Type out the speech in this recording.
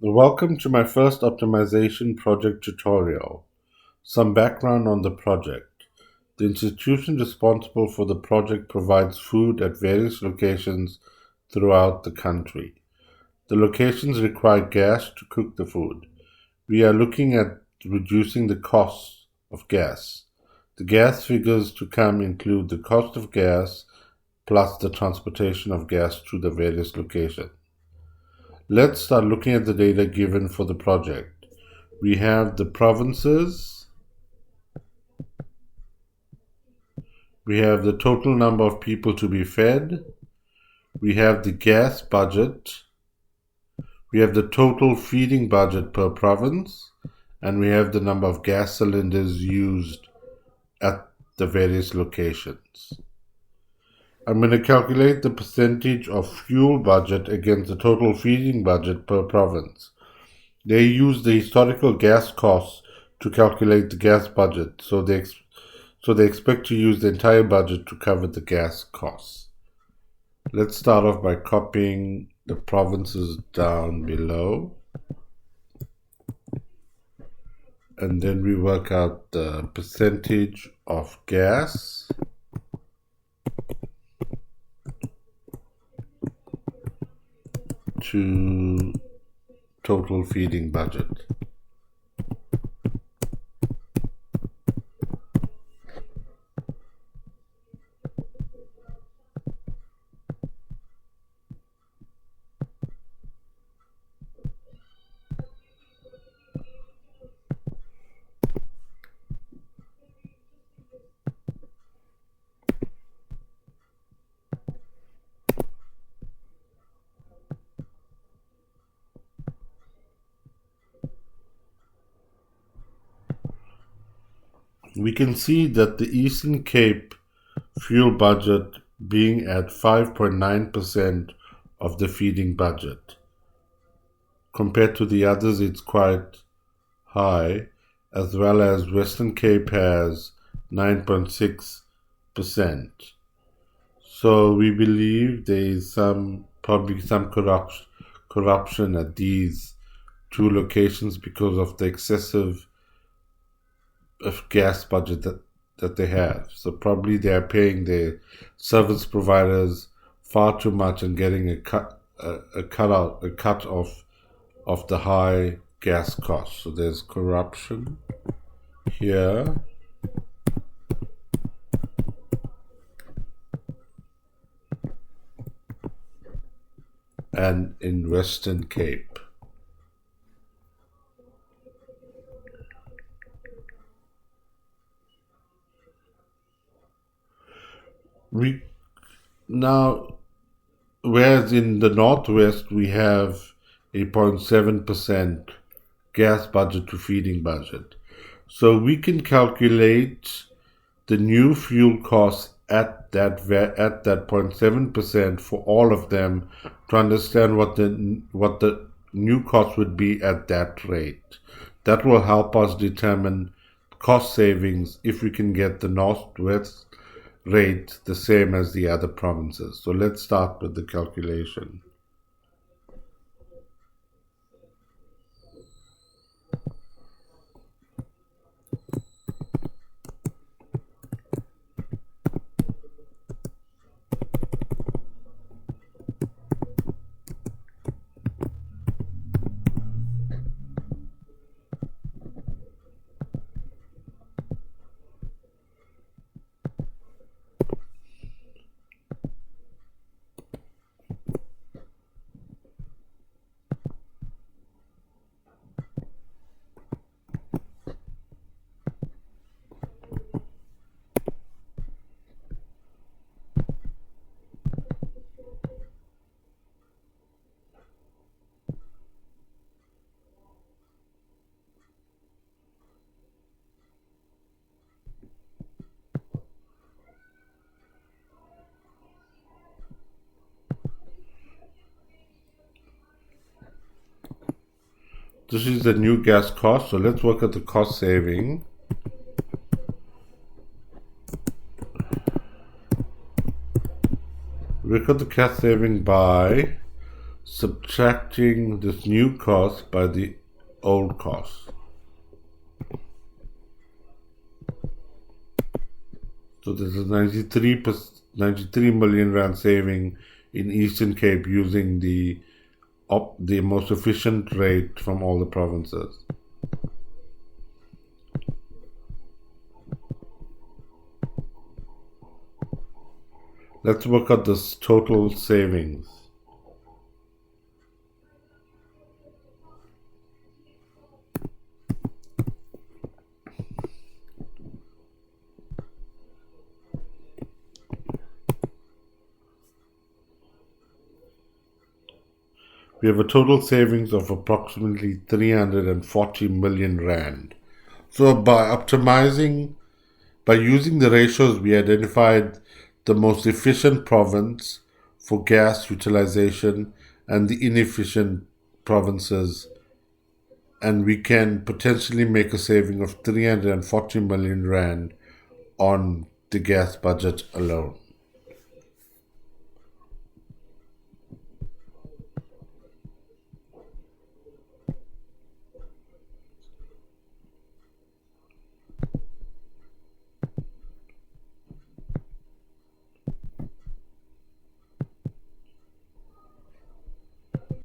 Welcome to my first optimization project tutorial. Some background on the project. The institution responsible for the project provides food at various locations throughout the country. The locations require gas to cook the food. We are looking at reducing the cost of gas. The gas figures to come include the cost of gas plus the transportation of gas to the various locations. Let's start looking at the data given for the project. We have the provinces, we have the total number of people to be fed, we have the gas budget, we have the total feeding budget per province, and we have the number of gas cylinders used at the various locations. I'm going to calculate the percentage of fuel budget against the total feeding budget per province. They use the historical gas costs to calculate the gas budget, so they expect to use the entire budget to cover the gas costs. Let's start off by copying the provinces down below, and then we work out the percentage of gas to total feeding budget. We can see that the Eastern Cape fuel budget being at 5.9% of the feeding budget. Compared to the others, it's quite high, as well as Western Cape has 9.6%. So we believe there is probably some corruption at these two locations because of the excessive of gas budget that they have. So probably they are paying their service providers far too much and getting a cut off of the high gas costs. So there's corruption here. And in Western Cape. Whereas in the Northwest we have a 0.7% gas budget to feeding budget. So we can calculate the new fuel costs at that 0.7% for all of them to understand what the new cost would be at that rate. That will help us determine cost savings if we can get the Northwest rate the same as the other provinces. So let's start with the calculation. This is the new gas cost, so let's work at the cost saving. We got the cost saving by subtracting this new cost by the old cost. So this is 93 million rand saving in Eastern Cape using the most efficient rate from all the provinces. Let's work out this total savings. We have a total savings of approximately 340 million rand. So by using the ratios, we identified the most efficient province for gas utilization and the inefficient provinces, and we can potentially make a saving of 340 million rand on the gas budget alone.